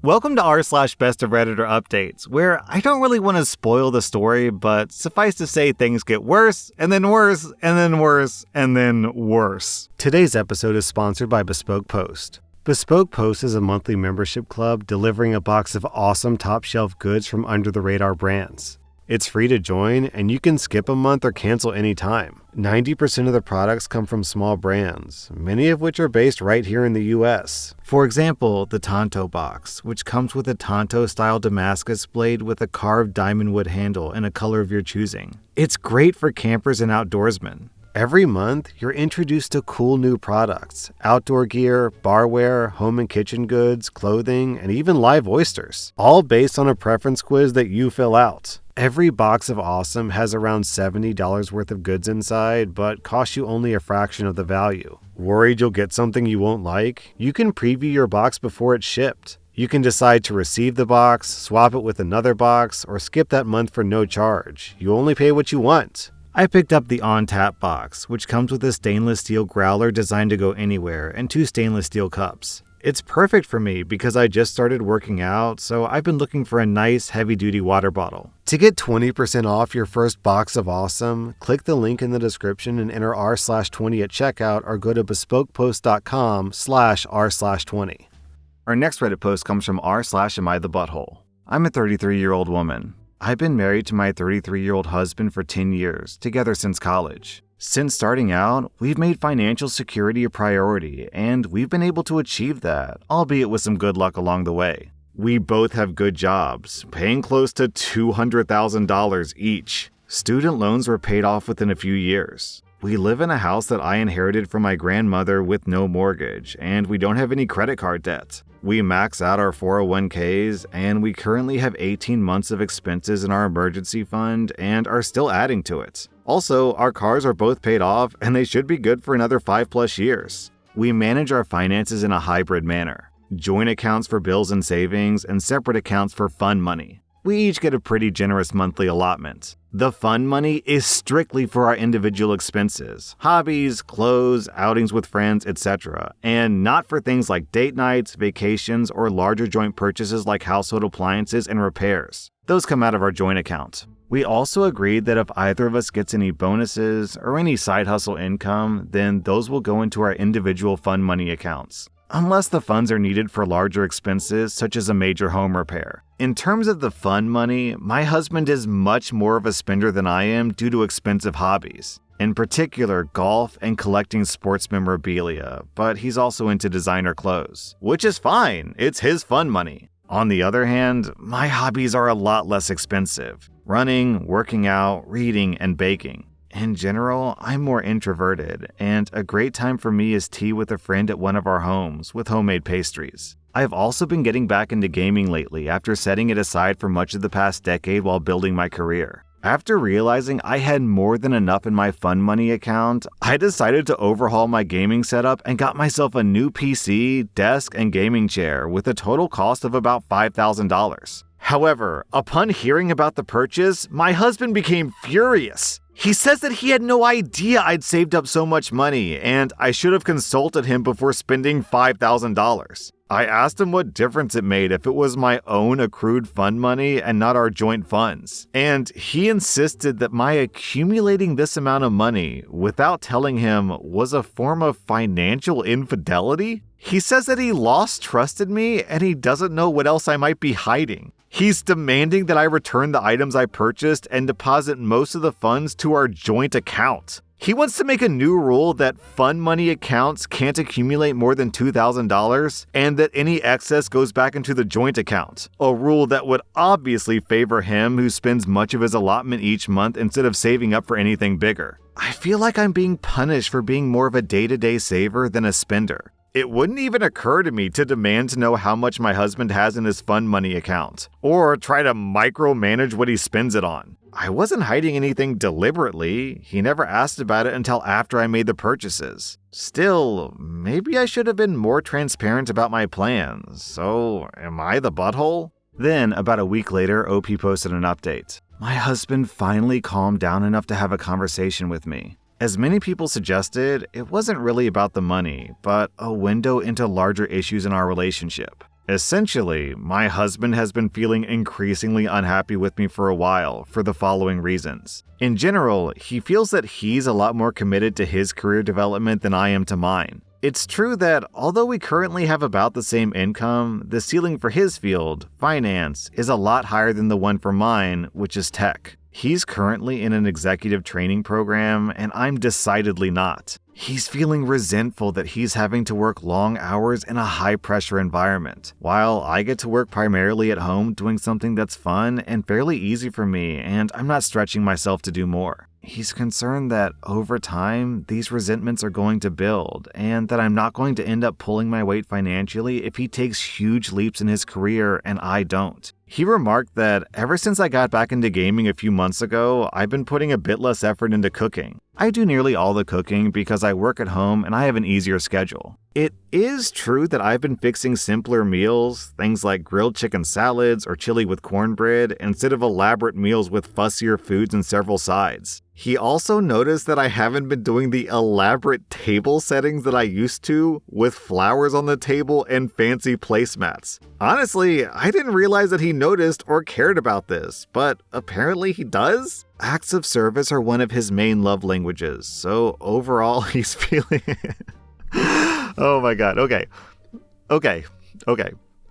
Welcome to r/Best of Redditor Updates, where I don't really want to spoil the story, but suffice to say things get worse, and then worse, and then worse, and then worse. Today's episode is sponsored by Bespoke Post. Bespoke Post is a monthly membership club delivering a box of awesome top-shelf goods from under-the-radar brands. It's free to join, and you can skip a month or cancel anytime. 90% of the products come from small brands, many of which are based right here in the US. For example, the Tonto box, which comes with a Tonto-style Damascus blade with a carved diamond wood handle in a color of your choosing. It's great for campers and outdoorsmen. Every month, you're introduced to cool new products, outdoor gear, barware, home and kitchen goods, clothing, and even live oysters, all based on a preference quiz that you fill out. Every box of awesome has around $70 worth of goods inside, but costs you only a fraction of the value. Worried you'll get something you won't like? You can preview your box before it's shipped. You can decide to receive the box, swap it with another box, or skip that month for no charge. You only pay what you want. I picked up the On Tap box, which comes with a stainless steel growler designed to go anywhere and 2 stainless steel cups. It's perfect for me because I just started working out, so I've been looking for a nice heavy-duty water bottle. To get 20% off your first box of awesome, click the link in the description and enter r/20 at checkout or go to bespokepost.com/r/20. Our next Reddit post comes from r/Am I the Butthole. I'm a 33-year-old woman. I've been married to my 33-year-old husband for 10 years, together since college. Since starting out, we've made financial security a priority, and we've been able to achieve that, albeit with some good luck along the way. We both have good jobs, paying close to $200,000 each. Student loans were paid off within a few years. We live in a house that I inherited from my grandmother with no mortgage, and we don't have any credit card debt. We max out our 401ks, and we currently have 18 months of expenses in our emergency fund and are still adding to it. Also, our cars are both paid off, and they should be good for another 5+ years. We manage our finances in a hybrid manner. Joint accounts for bills and savings, and separate accounts for fun money. We each get a pretty generous monthly allotment. The fun money is strictly for our individual expenses, hobbies, clothes, outings with friends, etc., and not for things like date nights, vacations, or larger joint purchases like household appliances and repairs. Those come out of our joint account. We also agreed that if either of us gets any bonuses or any side hustle income, then those will go into our individual fun money accounts, unless the funds are needed for larger expenses such as a major home repair. In terms of the fun money, my husband is much more of a spender than I am due to expensive hobbies, in particular golf and collecting sports memorabilia, but he's also into designer clothes, which is fine, it's his fun money. On the other hand, my hobbies are a lot less expensive: running, working out, reading, and baking. In general, I'm more introverted, and a great time for me is tea with a friend at one of our homes with homemade pastries. I've also been getting back into gaming lately after setting it aside for much of the past decade while building my career. After realizing I had more than enough in my fun money account, I decided to overhaul my gaming setup and got myself a new PC, desk, and gaming chair with a total cost of about $5,000. However, upon hearing about the purchase, my husband became furious. He says that he had no idea I'd saved up so much money, and I should have consulted him before spending $5,000. I asked him what difference it made if it was my own accrued fund money and not our joint funds, and he insisted that my accumulating this amount of money without telling him was a form of financial infidelity. He says that he lost trust in me and he doesn't know what else I might be hiding. He's demanding that I return the items I purchased and deposit most of the funds to our joint account. He wants to make a new rule that fund money accounts can't accumulate more than $2,000 and that any excess goes back into the joint account, a rule that would obviously favor him who spends much of his allotment each month instead of saving up for anything bigger. I feel like I'm being punished for being more of a day-to-day saver than a spender. It wouldn't even occur to me to demand to know how much my husband has in his fund money account, or try to micromanage what he spends it on. I wasn't hiding anything deliberately. He never asked about it until after I made the purchases. Still, maybe I should have been more transparent about my plans. So, am I the butthole? Then, about a week later, OP posted an update. My husband finally calmed down enough to have a conversation with me. As many people suggested, it wasn't really about the money, but a window into larger issues in our relationship. Essentially, my husband has been feeling increasingly unhappy with me for a while for the following reasons. In general, he feels that he's a lot more committed to his career development than I am to mine. It's true that although we currently have about the same income, the ceiling for his field, finance, is a lot higher than the one for mine, which is tech. He's currently in an executive training program, and I'm decidedly not. He's feeling resentful that he's having to work long hours in a high-pressure environment, while I get to work primarily at home doing something that's fun and fairly easy for me, and I'm not stretching myself to do more. He's concerned that over time, these resentments are going to build, and that I'm not going to end up pulling my weight financially if he takes huge leaps in his career and I don't. He remarked that ever since I got back into gaming a few months ago, I've been putting a bit less effort into cooking. I do nearly all the cooking because I work at home and I have an easier schedule. It is true that I've been fixing simpler meals, things like grilled chicken salads or chili with cornbread, instead of elaborate meals with fussier foods and several sides. He also noticed that I haven't been doing the elaborate table settings that I used to, with flowers on the table and fancy placemats. Honestly, I didn't realize that he noticed or cared about this, but apparently he does? Acts of service are one of his main love languages, so overall he's feeling... Oh my god, okay.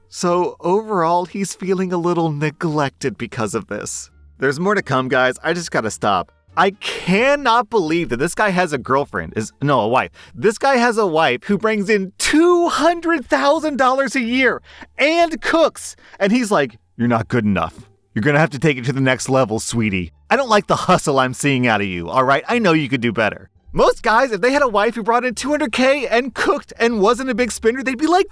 So overall he's feeling a little neglected because of this. There's more to come, guys. I just gotta stop. I cannot believe that this guy has a wife. This guy has a wife who brings in $200,000 a year and cooks. And he's like, "You're not good enough. You're gonna have to take it to the next level, sweetie. I don't like the hustle I'm seeing out of you, all right? I know you could do better." Most guys, if they had a wife who brought in $200K and cooked and wasn't a big spender, they'd be like,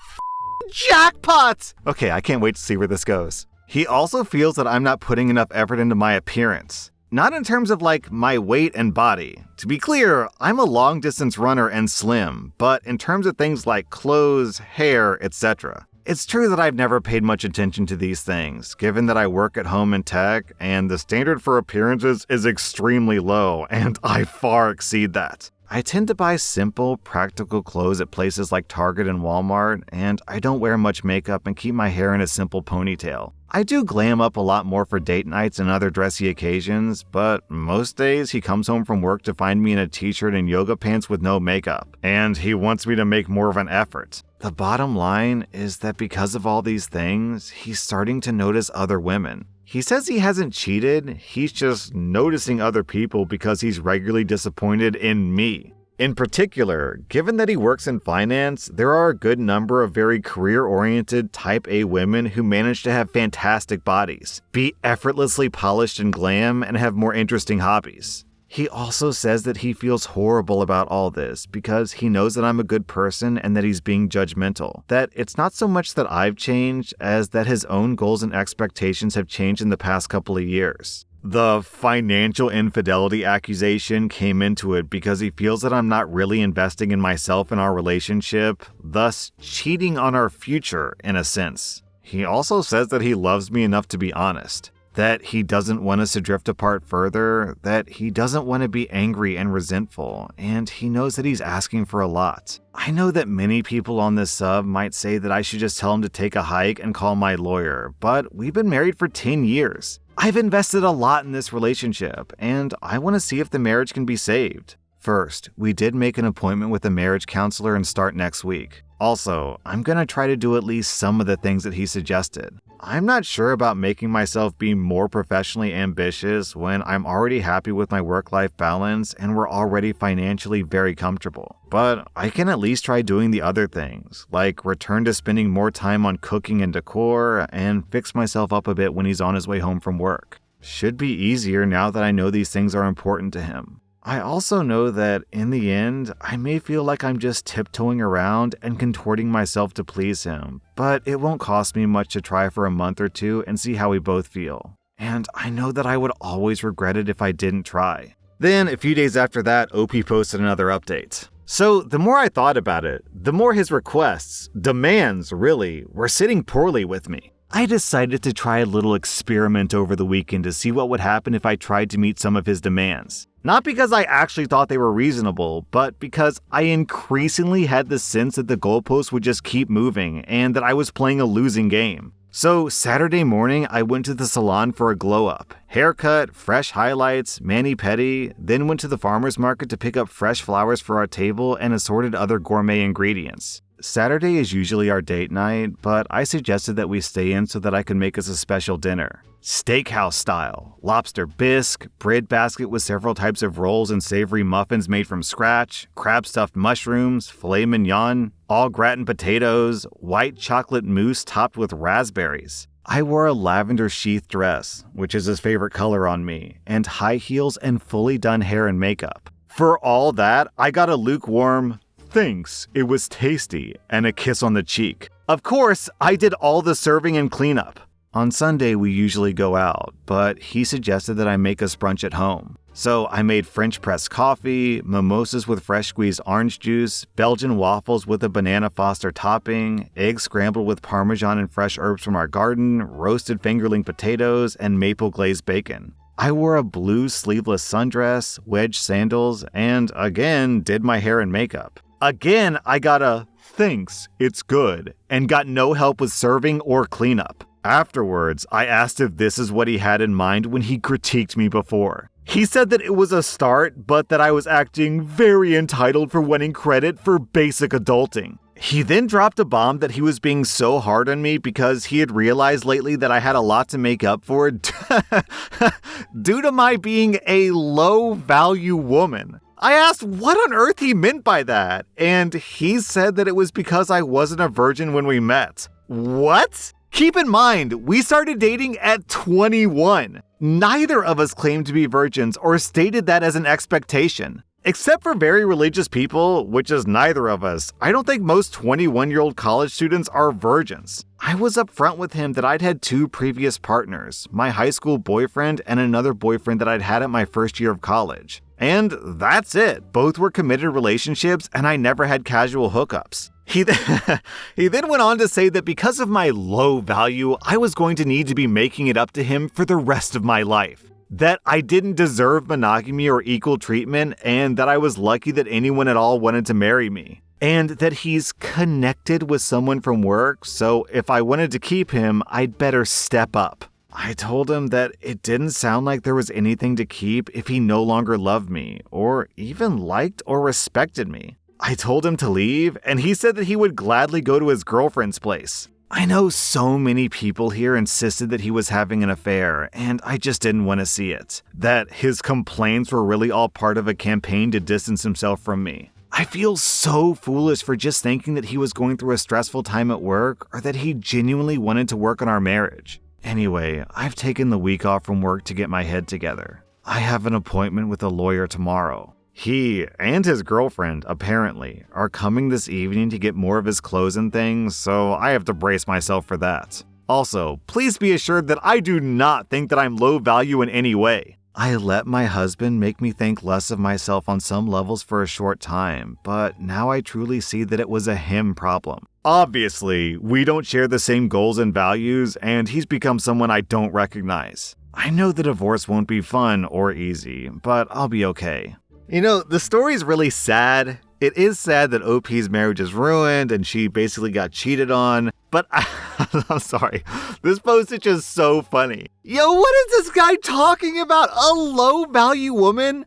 jackpot! Okay, I can't wait to see where this goes. He also feels that I'm not putting enough effort into my appearance. Not in terms of my weight and body. To be clear, I'm a long distance runner and slim, but in terms of things like clothes, hair, etc. It's true that I've never paid much attention to these things, given that I work at home in tech, and the standard for appearances is extremely low, and I far exceed that. I tend to buy simple, practical clothes at places like Target and Walmart, and I don't wear much makeup and keep my hair in a simple ponytail. I do glam up a lot more for date nights and other dressy occasions, but most days he comes home from work to find me in a t-shirt and yoga pants with no makeup, and he wants me to make more of an effort. The bottom line is that because of all these things, he's starting to notice other women. He says he hasn't cheated, he's just noticing other people because he's regularly disappointed in me. In particular, given that he works in finance, there are a good number of very career-oriented type A women who manage to have fantastic bodies, be effortlessly polished and glam, and have more interesting hobbies. He also says that he feels horrible about all this because he knows that I'm a good person and that he's being judgmental. That it's not so much that I've changed as that his own goals and expectations have changed in the past couple of years. The financial infidelity accusation came into it because he feels that I'm not really investing in myself and our relationship, thus cheating on our future in a sense. He also says that he loves me enough to be honest. That he doesn't want us to drift apart further, that he doesn't want to be angry and resentful, and he knows that he's asking for a lot. I know that many people on this sub might say that I should just tell him to take a hike and call my lawyer, but we've been married for 10 years. I've invested a lot in this relationship, and I want to see if the marriage can be saved. First, we did make an appointment with a marriage counselor and start next week. Also, I'm going to try to do at least some of the things that he suggested. I'm not sure about making myself be more professionally ambitious when I'm already happy with my work-life balance and we're already financially very comfortable. But I can at least try doing the other things, like return to spending more time on cooking and decor and fix myself up a bit when he's on his way home from work. Should be easier now that I know these things are important to him. I also know that, in the end, I may feel like I'm just tiptoeing around and contorting myself to please him, but it won't cost me much to try for a month or two and see how we both feel. And I know that I would always regret it if I didn't try. Then, a few days after that, OP posted another update. So, the more I thought about it, the more his requests, demands really, were sitting poorly with me. I decided to try a little experiment over the weekend to see what would happen if I tried to meet some of his demands. Not because I actually thought they were reasonable, but because I increasingly had the sense that the goalposts would just keep moving and that I was playing a losing game. So Saturday morning, I went to the salon for a glow-up. Haircut, fresh highlights, mani-pedi, then went to the farmer's market to pick up fresh flowers for our table and assorted other gourmet ingredients. Saturday is usually our date night, but I suggested that we stay in so that I could make us a special dinner. Steakhouse style, lobster bisque, bread basket with several types of rolls and savory muffins made from scratch, crab-stuffed mushrooms, filet mignon, all gratin potatoes, white chocolate mousse topped with raspberries. I wore a lavender sheath dress, which is his favorite color on me, and high heels and fully done hair and makeup. For all that, I got a lukewarm, "Thanks, it was tasty," and a kiss on the cheek. Of course, I did all the serving and cleanup. On Sunday, we usually go out, but he suggested that I make us brunch at home. So I made French press coffee, mimosas with fresh squeezed orange juice, Belgian waffles with a banana Foster topping, eggs scrambled with Parmesan and fresh herbs from our garden, roasted fingerling potatoes, and maple glazed bacon. I wore a blue sleeveless sundress, wedge sandals, and again did my hair and makeup. Again, I got a "Thanks, it's good," and got no help with serving or cleanup. Afterwards, I asked if this is what he had in mind when he critiqued me before. He said that it was a start, but that I was acting very entitled for winning credit for basic adulting. He then dropped a bomb that he was being so hard on me because he had realized lately that I had a lot to make up for due to my being a low-value woman. I asked what on earth he meant by that, and he said that it was because I wasn't a virgin when we met. What? Keep in mind, we started dating at 21. Neither of us claimed to be virgins or stated that as an expectation. Except for very religious people, which is neither of us, I don't think most 21-year-old college students are virgins. I was upfront with him that I'd had 2 previous partners, my high school boyfriend and another boyfriend that I'd had at my first year of college. And that's it. Both were committed relationships and I never had casual hookups. He then went on to say that because of my low value, I was going to need to be making it up to him for the rest of my life. That I didn't deserve monogamy or equal treatment, and that I was lucky that anyone at all wanted to marry me. And that he's connected with someone from work, so if I wanted to keep him, I'd better step up. I told him that it didn't sound like there was anything to keep if he no longer loved me, or even liked or respected me. I told him to leave, and he said that he would gladly go to his girlfriend's place. I know so many people here insisted that he was having an affair, and I just didn't want to see it. That his complaints were really all part of a campaign to distance himself from me. I feel so foolish for just thinking that he was going through a stressful time at work, or that he genuinely wanted to work on our marriage. Anyway, I've taken the week off from work to get my head together. I have an appointment with a lawyer tomorrow. He and his girlfriend, apparently, are coming this evening to get more of his clothes and things, so I have to brace myself for that. Also, please be assured that I do not think that I'm low value in any way. I let my husband make me think less of myself on some levels for a short time, but now I truly see that it was a him problem. Obviously, we don't share the same goals and values, and he's become someone I don't recognize. I know the divorce won't be fun or easy, but I'll be okay. You know, the story's really sad. It is sad that OP's marriage is ruined and she basically got cheated on, but I'm sorry. This post is just so funny. Yo, what is this guy talking about? A low-value woman?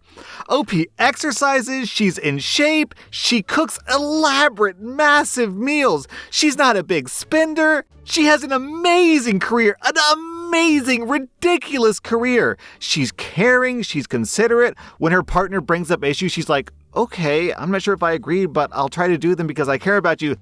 OP exercises, she's in shape, she cooks elaborate, massive meals. She's not a big spender. She has an amazing career, an amazing, ridiculous career. She's caring, she's considerate. When her partner brings up issues, she's like, okay, I'm not sure if I agree, but I'll try to do them because I care about you.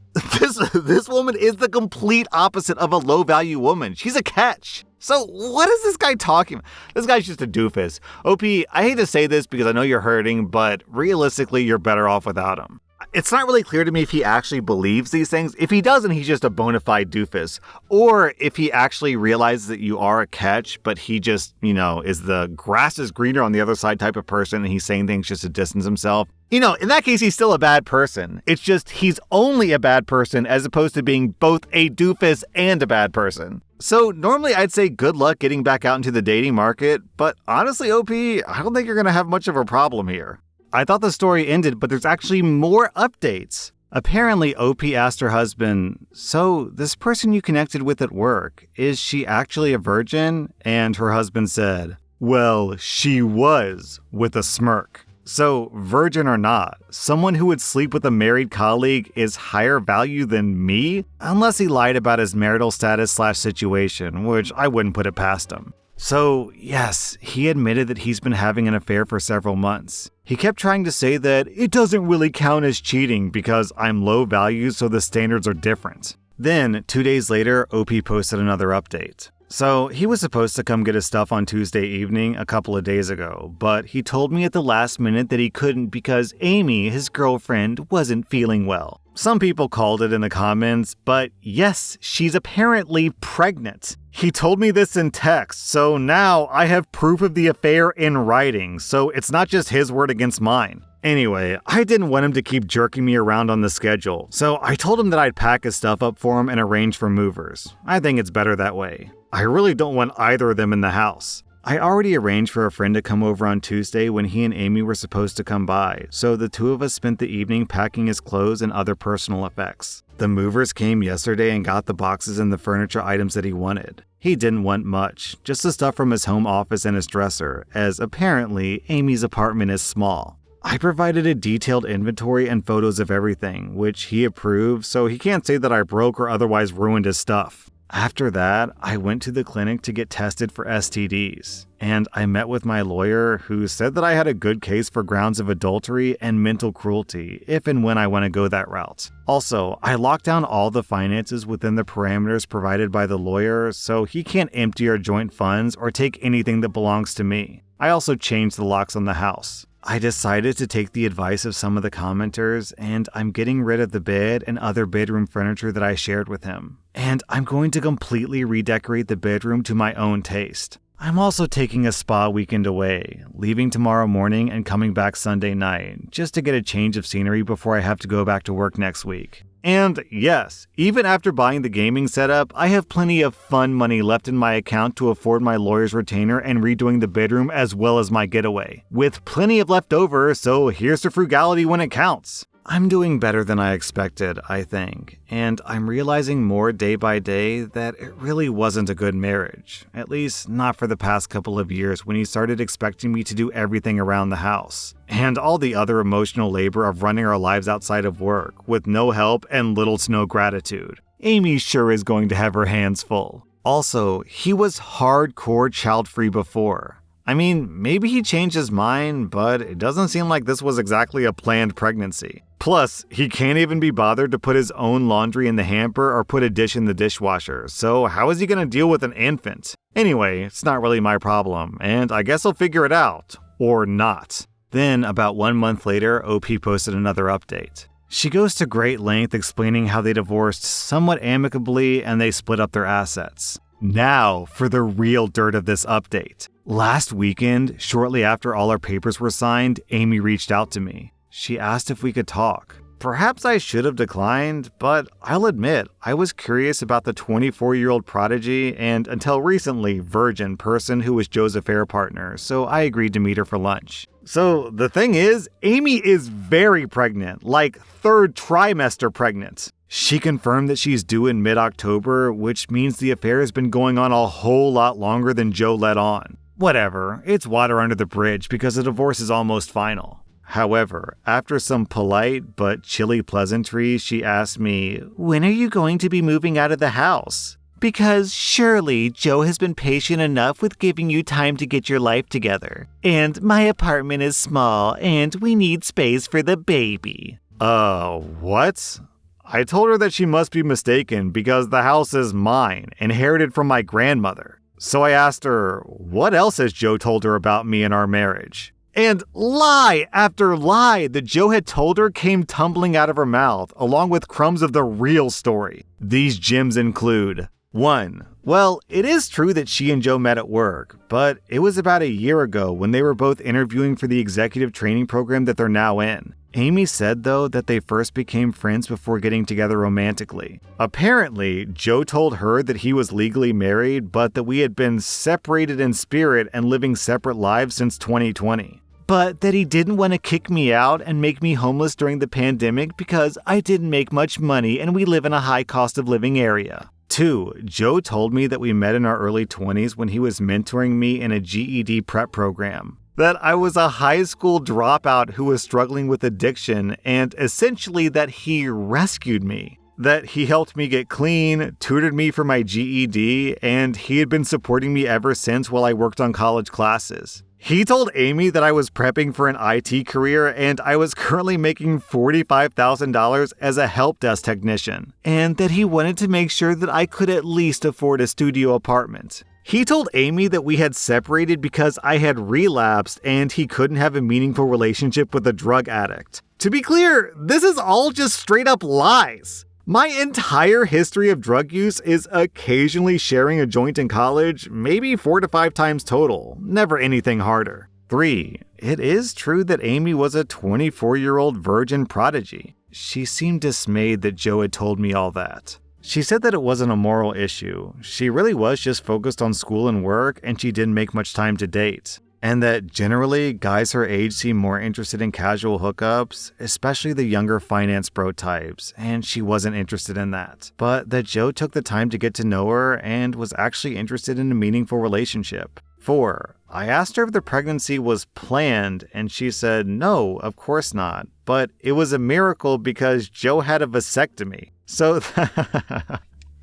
This woman is the complete opposite of a low-value woman. She's a catch. So what is this guy talking about? This guy's just a doofus. OP, I hate to say this because I know you're hurting, but realistically, you're better off without him. It's not really clear to me if he actually believes these things. If he doesn't, he's just a bona fide doofus. Or if he actually realizes that you are a catch, but he just, is the grass is greener on the other side type of person and he's saying things just to distance himself. In that case, he's still a bad person. It's just he's only a bad person as opposed to being both a doofus and a bad person. So normally I'd say good luck getting back out into the dating market, but honestly, OP, I don't think you're going to have much of a problem here. I thought the story ended, but there's actually more updates. Apparently, OP asked her husband, "So, this person you connected with at work, is she actually a virgin?" And her husband said, "Well, she was," with a smirk. So, virgin or not, someone who would sleep with a married colleague is higher value than me? Unless he lied about his marital status/situation, which I wouldn't put it past him. So, yes, he admitted that he's been having an affair for several months. He kept trying to say that it doesn't really count as cheating because I'm low value, so the standards are different. Then, 2 days later, OP posted another update. So, he was supposed to come get his stuff on Tuesday evening a couple of days ago, but he told me at the last minute that he couldn't because Amy, his girlfriend, wasn't feeling well. Some people called it in the comments, but yes, she's apparently pregnant. He told me this in text, so now I have proof of the affair in writing, so it's not just his word against mine. Anyway, I didn't want him to keep jerking me around on the schedule, so I told him that I'd pack his stuff up for him and arrange for movers. I think it's better that way. I really don't want either of them in the house. I already arranged for a friend to come over on Tuesday when he and Amy were supposed to come by, so the two of us spent the evening packing his clothes and other personal effects. The movers came yesterday and got the boxes and the furniture items that he wanted. He didn't want much, just the stuff from his home office and his dresser, as apparently Amy's apartment is small. I provided a detailed inventory and photos of everything, which he approved, so he can't say that I broke or otherwise ruined his stuff. After that, I went to the clinic to get tested for STDs, and I met with my lawyer who said that I had a good case for grounds of adultery and mental cruelty if and when I want to go that route. Also, I locked down all the finances within the parameters provided by the lawyer, so he can't empty our joint funds or take anything that belongs to me. I also changed the locks on the house. I decided to take the advice of some of the commenters, and I'm getting rid of the bed and other bedroom furniture that I shared with him. And I'm going to completely redecorate the bedroom to my own taste. I'm also taking a spa weekend away, leaving tomorrow morning and coming back Sunday night, just to get a change of scenery before I have to go back to work next week. And yes, even after buying the gaming setup, I have plenty of fun money left in my account to afford my lawyer's retainer and redoing the bedroom as well as my getaway. With plenty of left over, so here's to frugality when it counts. I'm doing better than I expected, I think, and I'm realizing more day by day that it really wasn't a good marriage, at least not for the past couple of years when he started expecting me to do everything around the house, and all the other emotional labor of running our lives outside of work with no help and little to no gratitude. Amy sure is going to have her hands full. Also, he was hardcore child-free before. I mean, maybe he changed his mind, but it doesn't seem like this was exactly a planned pregnancy. Plus, he can't even be bothered to put his own laundry in the hamper or put a dish in the dishwasher, so how is he going to deal with an infant? Anyway, it's not really my problem, and I guess I'll figure it out. Or not. Then, about 1 month later, OP posted another update. She goes to great length explaining how they divorced somewhat amicably and they split up their assets. Now, for the real dirt of this update. Last weekend, shortly after all our papers were signed, Amy reached out to me. She asked if we could talk. Perhaps I should have declined, but I'll admit, I was curious about the 24-year-old prodigy and, until recently, virgin person who was Joe's affair partner, so I agreed to meet her for lunch. So, the thing is, Amy is very pregnant, like 3rd trimester pregnant. She confirmed that she's due in mid-October, which means the affair has been going on a whole lot longer than Joe let on. Whatever, it's water under the bridge because the divorce is almost final. However, after some polite but chilly pleasantries, she asked me, "When are you going to be moving out of the house? Because surely Joe has been patient enough with giving you time to get your life together. And my apartment is small and we need space for the baby." What? I told her that she must be mistaken because the house is mine, inherited from my grandmother. So I asked her, what else has Joe told her about me and our marriage? And lie after lie that Joe had told her came tumbling out of her mouth, along with crumbs of the real story. These gems include, 1. Well, it is true that she and Joe met at work, but it was about a year ago when they were both interviewing for the executive training program that they're now in. Amy said, though, that they first became friends before getting together romantically. Apparently, Joe told her that he was legally married, but that we had been separated in spirit and living separate lives since 2020. But that he didn't want to kick me out and make me homeless during the pandemic because I didn't make much money and we live in a high cost of living area. 2. Joe told me that we met in our early 20s when he was mentoring me in a GED prep program. That I was a high school dropout who was struggling with addiction, and essentially that he rescued me. That he helped me get clean, tutored me for my GED, and he had been supporting me ever since while I worked on college classes. He told Amy that I was prepping for an IT career and I was currently making $45,000 as a help desk technician, and that he wanted to make sure that I could at least afford a studio apartment. He told Amy that we had separated because I had relapsed and he couldn't have a meaningful relationship with a drug addict. To be clear, this is all just straight up lies. My entire history of drug use is occasionally sharing a joint in college, maybe 4 to 5 times total, never anything harder. 3. It is true that Amy was a 24-year-old virgin prodigy. She seemed dismayed that Joe had told me all that. She said that it wasn't a moral issue. She really was just focused on school and work, and she didn't make much time to date. And that generally, guys her age seem more interested in casual hookups, especially the younger finance bro types, and she wasn't interested in that. But that Joe took the time to get to know her and was actually interested in a meaningful relationship. 4. I asked her if the pregnancy was planned, and she said, no, of course not. But it was a miracle because Joe had a vasectomy. So,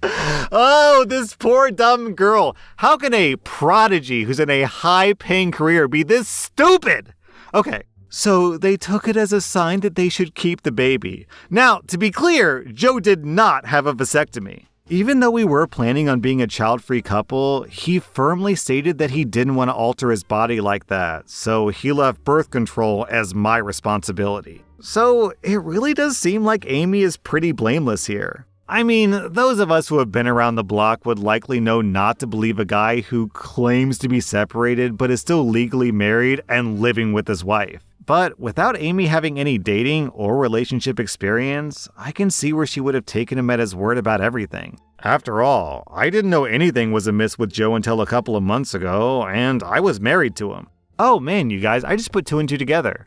oh, this poor dumb girl. How can a prodigy who's in a high-paying career be this stupid? Okay, so they took it as a sign that they should keep the baby. Now, to be clear, Joe did not have a vasectomy. Even though we were planning on being a child-free couple, he firmly stated that he didn't want to alter his body like that, so he left birth control as my responsibility. So it really does seem like Amy is pretty blameless here. I mean, those of us who have been around the block would likely know not to believe a guy who claims to be separated but is still legally married and living with his wife. But without Amy having any dating or relationship experience, I can see where she would have taken him at his word about everything. After all, I didn't know anything was amiss with Joe until a couple of months ago, and I was married to him. Oh man, you guys, I just put 2 and 2 together.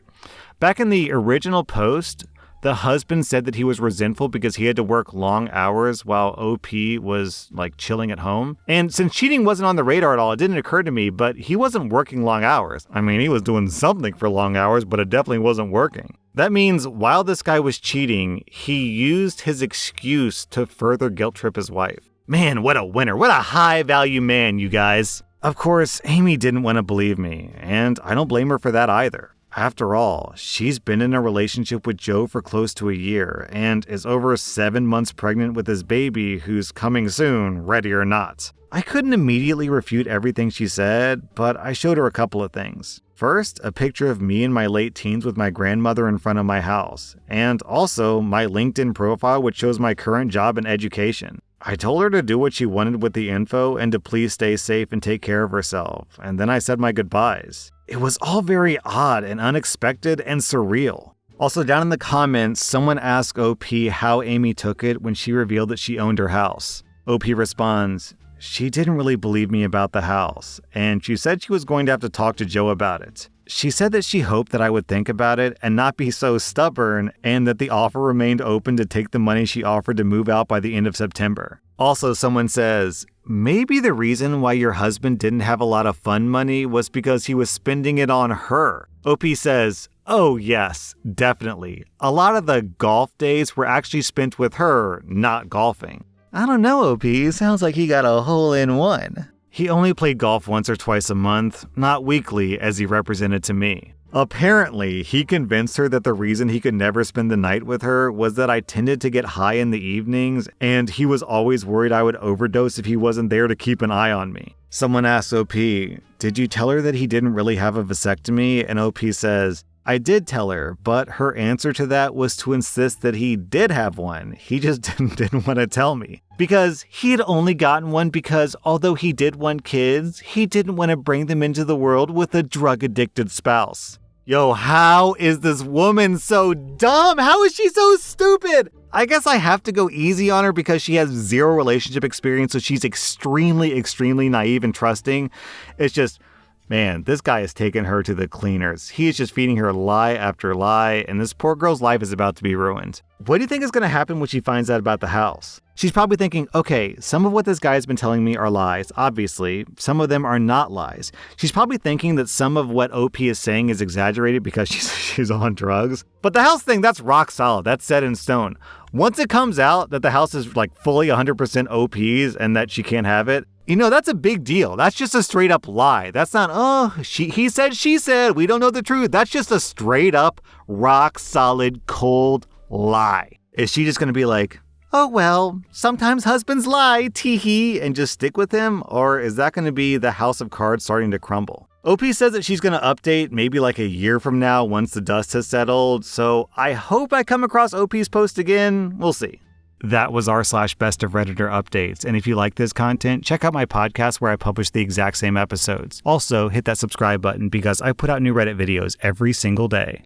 Back in the original post, the husband said that he was resentful because he had to work long hours while OP was chilling at home. And since cheating wasn't on the radar at all, it didn't occur to me, but he wasn't working long hours. I mean, he was doing something for long hours, but it definitely wasn't working. That means while this guy was cheating, he used his excuse to further guilt trip his wife. Man, what a winner. What a high value man, you guys. Of course, Amy didn't want to believe me, and I don't blame her for that either. After all, she's been in a relationship with Joe for close to a year and is over 7 months pregnant with his baby who's coming soon, ready or not. I couldn't immediately refute everything she said, but I showed her a couple of things. First, a picture of me in my late teens with my grandmother in front of my house, and also my LinkedIn profile which shows my current job and education. I told her to do what she wanted with the info and to please stay safe and take care of herself, and then I said my goodbyes. It was all very odd and unexpected and surreal. Also, down in the comments, someone asked OP how Amy took it when she revealed that she owned her house. OP responds, she didn't really believe me about the house, and she said she was going to have to talk to Joe about it. She said that she hoped that I would think about it and not be so stubborn, and that the offer remained open to take the money she offered to move out by the end of September. Also, someone says, maybe the reason why your husband didn't have a lot of fun money was because he was spending it on her. OP says, oh yes, definitely. A lot of the golf days were actually spent with her, not golfing. I don't know, OP. Sounds like he got a hole-in-one. He only played golf once or twice a month, not weekly, as he represented to me. Apparently, he convinced her that the reason he could never spend the night with her was that I tended to get high in the evenings, and he was always worried I would overdose if he wasn't there to keep an eye on me. Someone asked OP, did you tell her that he didn't really have a vasectomy? And OP says, I did tell her, but her answer to that was to insist that he did have one. He just didn't want to tell me. Because he had only gotten one because although he did want kids, he didn't want to bring them into the world with a drug-addicted spouse. Yo, how is this woman so dumb? How is she so stupid? I guess I have to go easy on her because she has zero relationship experience, so she's extremely, extremely naive and trusting. It's just, man, this guy has taken her to the cleaners. He is just feeding her lie after lie, and this poor girl's life is about to be ruined. What do you think is going to happen when she finds out about the house? She's probably thinking, okay, some of what this guy's been telling me are lies, obviously. Some of them are not lies. She's probably thinking that some of what OP is saying is exaggerated because she's on drugs. But the house thing, that's rock solid. That's set in stone. Once it comes out that the house is like fully 100% OP's and that she can't have it, you know, that's a big deal. That's just a straight up lie. That's not, he said, she said, we don't know the truth. That's just a straight up, rock solid, cold lie. Is she just going to be like, oh, well, sometimes husbands lie, tee-hee, and just stick with him? Or is that going to be the house of cards starting to crumble? OP says that she's going to update maybe like a year from now once the dust has settled. So I hope I come across OP's post again. We'll see. That was r/Best of Redditor updates. And if you like this content, check out my podcast where I publish the exact same episodes. Also, hit that subscribe button because I put out new Reddit videos every single day.